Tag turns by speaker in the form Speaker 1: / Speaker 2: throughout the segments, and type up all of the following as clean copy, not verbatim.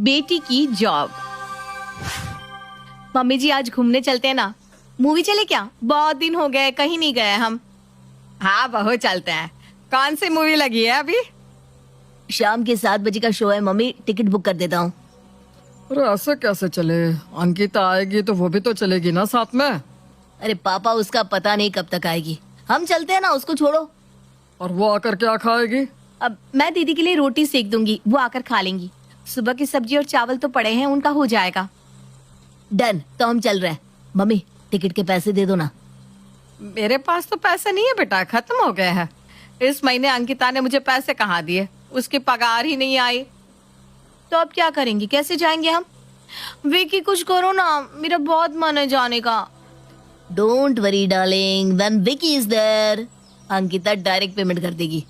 Speaker 1: बेटी की job. Mummy जी आज घूमने चलते हैं ना, मूवी चले क्या? बहुत दिन हो गए कहीं नहीं गए हम।
Speaker 2: हाँ बहू चलते हैं। कौन सी मूवी लगी है अभी?
Speaker 3: शाम के 7 बजे का शो है मम्मी, टिकट बुक कर देता हूँ।
Speaker 4: अरे ऐसे कैसे चले? अंकिता आएगी तो वो भी तो चलेगी ना साथ में।
Speaker 3: अरे पापा, उसका पता नहीं कब तक आएगी। हम चलते हैं ना, उसको छोड़ो।
Speaker 4: और वो आकर क्या खाएगी?
Speaker 1: अब मैं दीदी के लिए रोटी सेक दूंगी, वो आकर खा लेंगी। सुबह की सब्जी और चावल तो पड़े हैं, उनका हो जाएगा।
Speaker 3: डन, तो हम चल रहे हैं। मम्मी टिकट के पैसे दे दो ना।
Speaker 2: मेरे पास तो पैसे नहीं है बेटा, खत्म हो गए हैं। इस महीने अंकिता ने मुझे पैसे कहाँ दिए, उसकी पगार ही नहीं आई।
Speaker 1: तो अब क्या करेंगे, कैसे जाएंगे हम? विकी कुछ करो ना, मेरा बहुत मन है जाने का।
Speaker 3: Don't worry darling, when Vicky is there Ankita direct payment कर देगी।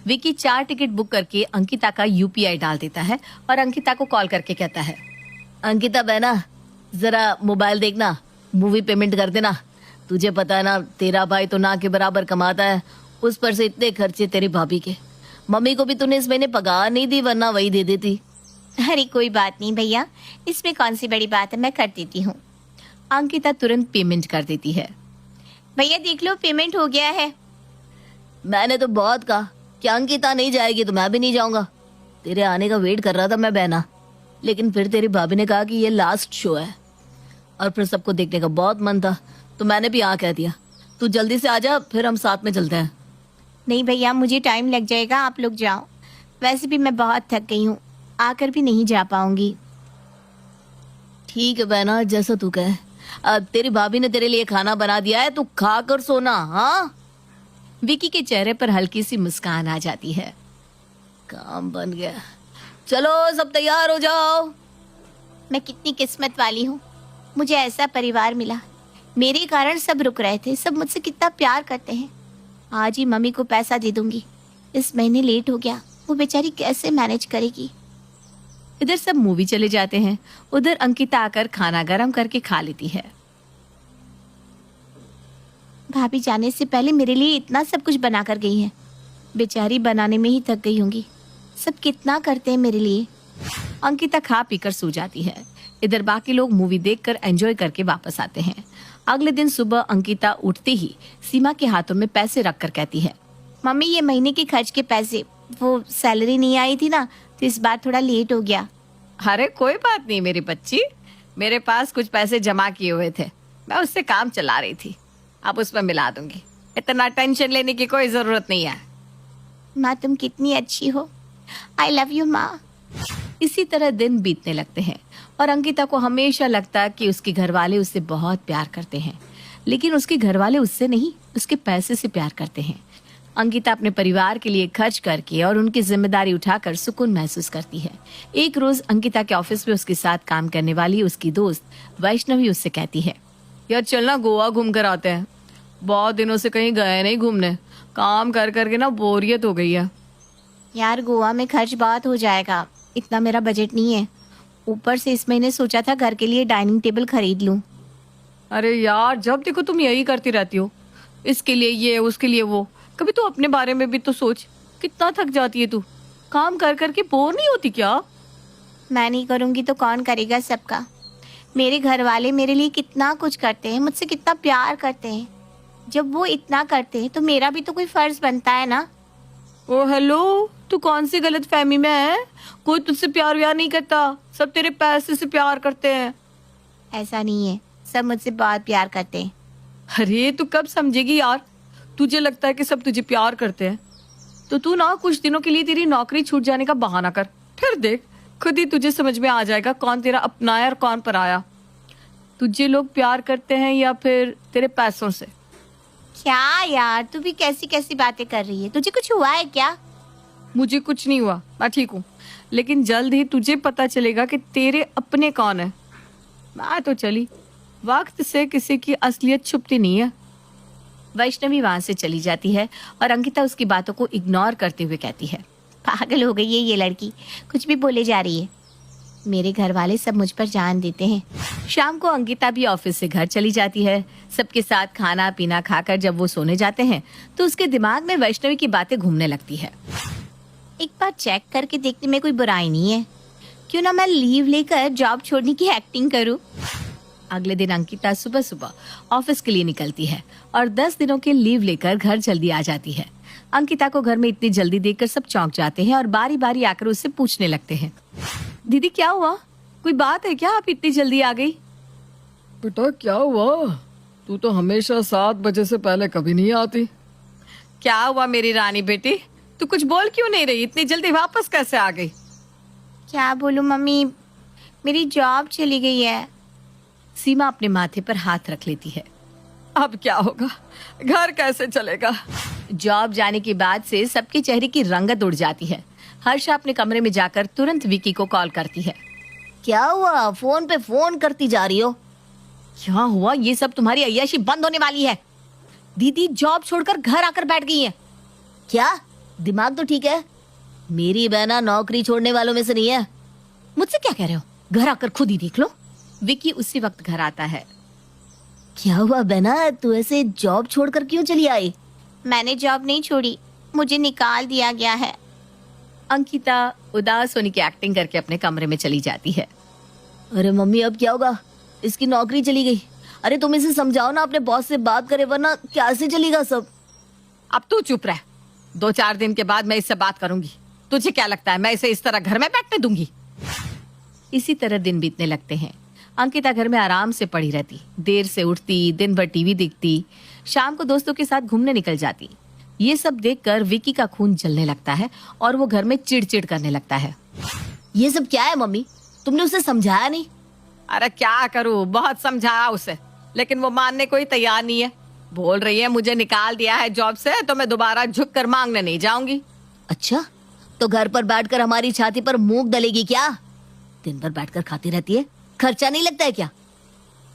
Speaker 1: विकी 4 टिकट बुक करके अंकिता का यूपीआई डाल देता है और अंकिता को कॉल करके कहता है,
Speaker 3: अंकिता बहना जरा मोबाइल देखना, मूवी पेमेंट कर देना। तुझे पता है ना, तेरा भाई तो ना के बराबर कमाता है, उस पर से इतने खर्चे तेरी भाभी के। मम्मी को भी तूने इस महीने पगार नहीं दी, वरना वही दे देती।
Speaker 1: अरे कोई बात नहीं भैया, इसमें कौन सी बड़ी बात है, मैं कर देती हूँ। अंकिता तुरंत पेमेंट कर देती है। भैया देख लो, पेमेंट हो गया है।
Speaker 3: मैंने तो बहुत कहा कि अंकिता नहीं जाएगी तो मैं भी नहीं जाऊंगा। तेरे आने का वेट कर रहा था मैं बहना, लेकिन फिर तेरी भाभी ने कहा कि ये लास्ट शो है और फिर सबको देखने का बहुत मन था, तो मैंने भी हाँ कह दिया। तू जल्दी से आ जा, फिर हम साथ में चलते हैं।
Speaker 1: नहीं भैया, मुझे टाइम लग जाएगा, आप लोग जाओ। वैसे भी मैं बहुत थक गई हूँ, आकर भी नहीं जा पाऊंगी।
Speaker 3: ठीक है बहना, जैसा तू कहे। अब तेरी भाभी ने तेरे लिए खाना बना दिया है, तू खा कर सोना। हाँ,
Speaker 1: विकी के चेहरे पर हल्की सी मुस्कान आ जाती है।
Speaker 3: काम बन गया। चलो सब तैयार हो जाओ।
Speaker 1: मैं कितनी किस्मत वाली हूँ, मुझे ऐसा परिवार मिला। मेरे कारण सब रुक रहे थे, सब मुझसे कितना प्यार करते हैं। आज ही मम्मी को पैसा दे दूंगी। इस महीने लेट हो गया, वो बेचारी कैसे मैनेज करेगी। इधर सब मूवी चले जाते हैं, उधर अंकिता आकर खाना गरम करके खा लेती है। भाभी जाने से पहले मेरे लिए इतना सब कुछ बना कर गई है, बेचारी बनाने में ही थक गई होंगी। सब कितना करते हैं मेरे लिए। अंकिता खा पीकर सो जाती है। इधर बाकी लोग मूवी देखकर एंजॉय करके वापस आते हैं। अगले दिन सुबह अंकिता उठते ही सीमा के हाथों में पैसे रखकर कहती है, मम्मी ये महीने के खर्च के पैसे, वो सैलरी नहीं आई थी ना, तो इस बार थोड़ा लेट हो गया।
Speaker 2: अरे कोई बात नहीं मेरी बच्ची, मेरे पास कुछ पैसे जमा किए हुए थे, मैं उससे काम चला रही थी, अब उसमें मिला दूंगी। इतना टेंशन लेने की कोई जरूरत नहीं है।
Speaker 1: माँ तुम कितनी अच्छी हो, आई लव यू माँ। इसी तरह दिन बीतने लगते हैं और अंकिता को हमेशा लगता है कि उसके घर वाले उससे बहुत प्यार करते हैं, लेकिन उसके घर वाले उससे नहीं, उसके पैसे से प्यार करते हैं। अंकिता अपने परिवार के लिए खर्च करके और उनकी जिम्मेदारी उठाकर सुकून महसूस करती है। एक रोज अंकिता के ऑफिस में उसके साथ काम करने वाली उसकी दोस्त वैष्णवी उससे कहती है,
Speaker 2: यार चलना गोवा घूम कर आते हैं, बहुत दिनों से कहीं गए नहीं घूमने, काम कर करके ना बोरियत हो गई है।
Speaker 1: यार गोवा में खर्च बहुत हो जाएगा, इतना मेरा बजट नहीं है। ऊपर से इस महीने सोचा था घर के लिए डाइनिंग टेबल खरीद लूं।
Speaker 2: अरे यार जब देखो तुम यही करती रहती हो, इसके लिए ये उसके लिए वो, कभी तो अपने बारे में भी तो सोच। कितना थक जाती है तू, काम कर करके बोर नहीं होती क्या?
Speaker 1: मैं नहीं करूंगी तो कौन करेगा सबका। मेरे घर वाले मेरे लिए कितना कुछ करते हैं, मुझसे कितना प्यार करते हैं। जब वो इतना करते हैं तो मेरा भी तो कोई फर्ज बनता है ना।
Speaker 2: ओ हेलो, तू कौन सी गलत फहमी में है? कोई तुझसे प्यार व्यार नहीं करता, सब तेरे पैसे से प्यार करते हैं।
Speaker 1: ऐसा नहीं है, सब मुझसे बहुत प्यार करते हैं।
Speaker 2: अरे तू कब समझेगी यार, तुझे लगता है कि सब तुझे प्यार करते हैं, तो तू ना कुछ दिनों के लिए तेरी नौकरी छूट जाने का बहाना कर, फिर देख खुद ही तुझे समझ में आ जाएगा कौन तेरा अपना है और कौन पराया। तुझे लोग प्यार करते हैं या फिर तेरे पैसों से?
Speaker 1: क्या यार, तू भी कैसी कैसी बातें कर रही है, तुझे कुछ हुआ है क्या?
Speaker 2: मुझे कुछ नहीं हुआ, मैं ठीक हूँ, लेकिन जल्द ही तुझे पता चलेगा कि तेरे अपने कौन है। मैं तो चली, वक्त से किसी की असलियत छुपती नहीं है। वैष्णवी वहां से चली जाती है और अंकिता उसकी बातों को इग्नोर करते हुए कहती है, पागल हो गई है ये लड़की, कुछ भी बोले जा रही है। मेरे घर वाले सब मुझ पर जान देते हैं। शाम को अंकिता भी ऑफिस से घर चली जाती है। सबके साथ खाना पीना खाकर जब वो सोने जाते हैं तो उसके दिमाग में वैष्णवी की बातें घूमने लगती है। एक बार चेक करके देखने में कोई बुराई नहीं है,
Speaker 1: क्यों ना मैं लीव लेकर जॉब छोड़ने की एक्टिंग करूं।
Speaker 2: अगले दिन अंकिता सुबह सुबह ऑफिस के लिए निकलती है और 10 दिनों के लीव लेकर घर जल्दी आ जाती है। अंकिता को घर में इतनी जल्दी देखकर सब चौंक जाते हैं और बारी बारी आकर उससे पूछने लगते हैं, दीदी क्या हुआ, कोई बात है क्या, आप इतनी जल्दी आ गई?
Speaker 4: बेटा क्या हुआ? तू तो हमेशा 7 बजे से पहले कभी नहीं आती।
Speaker 2: क्या हुआ मेरी रानी बेटी, तू कुछ बोल क्यों नहीं रही, इतनी जल्दी वापस कैसे आ गई?
Speaker 1: क्या बोलूं मम्मी, मेरी जॉब चली गई है।
Speaker 2: सीमा अपने माथे पर हाथ रख लेती है। अब क्या होगा, घर कैसे चलेगा? जॉब जाने के बाद से सबके चेहरे की रंगत उड़ जाती है। हर्षा अपने कमरे में जाकर तुरंत विकी को कॉल करती है।
Speaker 3: क्या हुआ, फोन पे फोन करती जा रही हो?
Speaker 2: क्या हुआ, ये सब तुम्हारी अय्याशी बंद होने वाली है। दीदी जॉब छोड़कर घर आकर बैठ गई है।
Speaker 3: क्या दिमाग तो ठीक है? मेरी बहना नौकरी छोड़ने वालों में से नहीं है।
Speaker 2: मुझसे क्या कह रहे हो, घर आकर खुद ही देख लो। विकी उसी वक्त घर आता है।
Speaker 3: क्या हुआ बहना, तू ऐसे जॉब छोड़कर क्यों चली आई?
Speaker 1: मैंने जॉब नहीं छोड़ी, मुझे निकाल दिया गया है।
Speaker 2: अंकिता उदास होने की एक्टिंग करके अपने कमरे में चली जाती है।
Speaker 3: अरे मम्मी अब क्या होगा, इसकी नौकरी चली गई। अरे तुम इसे समझाओ ना, अपने बॉस से बात करे, वरना कैसे चलेगा सब।
Speaker 2: अब तू चुप रह, 2-4 दिन के बाद मैं इससे बात करूंगी। तुझे क्या लगता है मैं इसे इस तरह घर में बैठने दूंगी? इसी तरह दिन बीतने लगते हैं। अंकिता घर में आराम से पड़ी रहती, देर से उठती, दिन भर टीवी देखती, शाम को दोस्तों के साथ घूमने निकल जाती। ये सब देखकर विकी का खून जलने लगता है और वो घर में चिड़चिड़ करने लगता है।
Speaker 3: ये सब क्या है मम्मी, तुमने उसे समझाया नहीं?
Speaker 2: अरे क्या करूं, बहुत समझाया उसे, लेकिन वो मानने को ही तैयार नहीं है। बोल रही है मुझे निकाल दिया है जॉब से तो मैं दोबारा झुक कर मांगने नहीं जाऊंगी।
Speaker 3: अच्छा, तो घर पर बैठकर हमारी छाती पर मूंग दलेगी क्या? दिन भर बैठकर खाती रहती है, खर्चा नहीं लगता है क्या?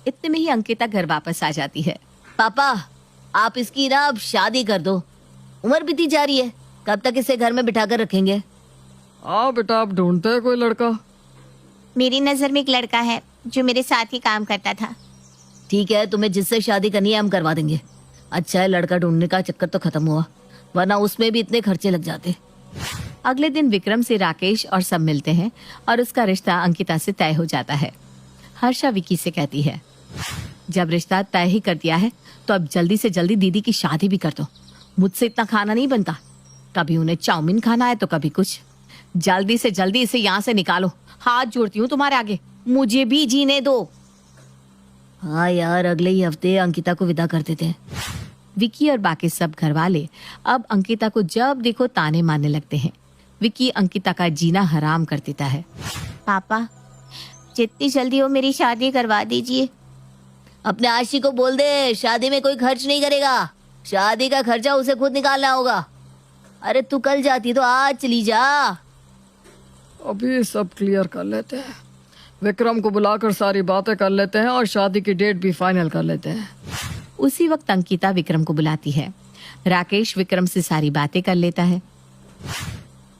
Speaker 2: इतने में ही अंकिता घर वापस आ जाती है।
Speaker 3: पापा आप इसकी ना अब शादी कर दो, उम्र बीती जा रही है, कब तक इसे घर में बिठाकर रखेंगे?
Speaker 4: आओ बेटा, आप ढूंढते हैं कोई लड़का?
Speaker 1: मेरी नजर में एक लड़का है जो मेरे साथ ही काम करता था।
Speaker 3: ठीक है, तुम्हें जिससे शादी करनी है हम करवा देंगे। अच्छा है लड़का ढूंढने का चक्कर तो खत्म हुआ, वरना उसमें भी इतने खर्चे लग जाते।
Speaker 2: अगले दिन विक्रम से राकेश और सब मिलते हैं और उसका रिश्ता अंकिता से तय हो जाता है। हर्षा विकी से कहती है, जब रिश्ता तय ही कर दिया है तो अब जल्दी से जल्दी दीदी की शादी भी कर दो। मुझसे इतना खाना नहीं बनता, कभी उन्हें चाउमीन खाना है तो कभी कुछ। जल्दी से जल्दी इसे यहाँ से निकालो, हाथ जोड़ती हूँ तुम्हारे आगे, मुझे भी जीने दो।
Speaker 3: हाँ यार, अगले ही हफ्ते अंकिता को विदा कर देते हैं।
Speaker 2: विकी और बाकी सब घर वाले अब अंकिता को जब देखो ताने मारने लगते हैं। विकी अंकिता का जीना हराम कर देता है।
Speaker 1: पापा जितनी जल्दी हो मेरी शादी करवा दीजिए।
Speaker 3: अपने आशी को बोल दे शादी में कोई खर्च नहीं करेगा, शादी का खर्चा उसे खुद निकालना होगा। अरे तू कल जाती तो आज चली जा।
Speaker 4: अभी सब क्लियर कर लेते हैं, विक्रम को बुलाकर सारी बातें कर लेते हैं और शादी की डेट भी फाइनल कर लेते हैं।
Speaker 2: उसी वक्त अंकिता विक्रम को बुलाती है। राकेश विक्रम से सारी बातें कर लेता है।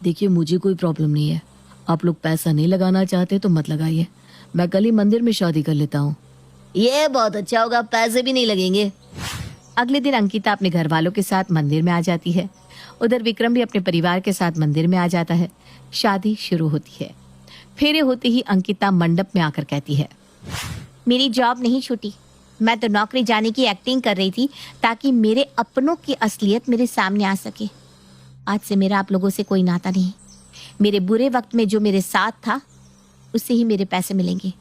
Speaker 3: देखिए मुझे कोई प्रॉब्लम नहीं है, आप लोग पैसा नहीं लगाना चाहते तो मत लगाइए, मैं कल ही मंदिर में शादी कर लेता हूँ। ये बहुत अच्छा होगा, पैसे भी नहीं लगेंगे।
Speaker 2: अगले दिन अंकिता अपने घर वालों के साथ मंदिर में आ जाती है। उधर विक्रम भी अपने परिवार के साथ मंदिर में आ जाता है। शादी शुरू होती है। फेरे होते ही अंकिता मंडप में आकर कहती है,
Speaker 1: मेरी जॉब नहीं छूटी, मैं तो नौकरी जाने की एक्टिंग कर रही थी ताकि मेरे अपनों की असलियत मेरे सामने आ सके। आज से मेरा आप लोगों से कोई नाता नहीं। मेरे बुरे वक्त में जो मेरे साथ था उससे ही मेरे पैसे मिलेंगे।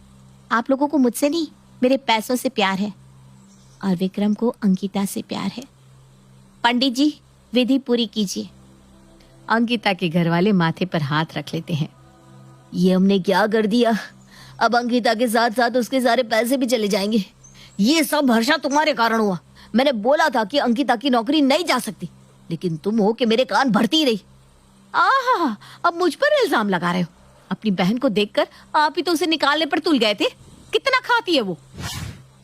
Speaker 1: आप लोगों को मुझसे नहीं, मेरे पैसों से प्यार है और विक्रम को अंकिता से प्यार है। पंडित जी विधि पूरी कीजिए।
Speaker 2: अंकिता के घर वाले माथे पर हाथ रख लेते हैं।
Speaker 3: ये हमने क्या कर दिया, अब अंकिता के साथ साथ उसके सारे पैसे भी चले जाएंगे। ये सब हर्षा तुम्हारे कारण हुआ। मैंने बोला था कि अंकिता की नौकरी नहीं जा सकती, लेकिन तुम हो कि मेरे कान भरती रही।
Speaker 2: आहा, अब मुझ पर इल्जाम लगा रहे हो। अपनी बहन को देखकर आप ही तो उसे निकालने पर तुल गए थे। कितना खाती है वो।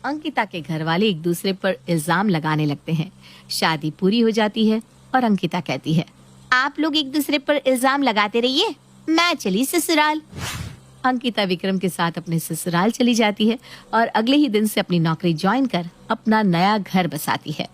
Speaker 2: अंकिता के घर वाले एक दूसरे पर इल्जाम लगाने लगते हैं। शादी पूरी हो जाती है और अंकिता कहती है,
Speaker 1: आप लोग एक दूसरे पर इल्जाम लगाते रहिए, मैं चली ससुराल।
Speaker 2: अंकिता विक्रम के साथ अपने ससुराल चली जाती है और अगले ही दिन से अपनी नौकरी ज्वाइन कर अपना नया घर बसाती है।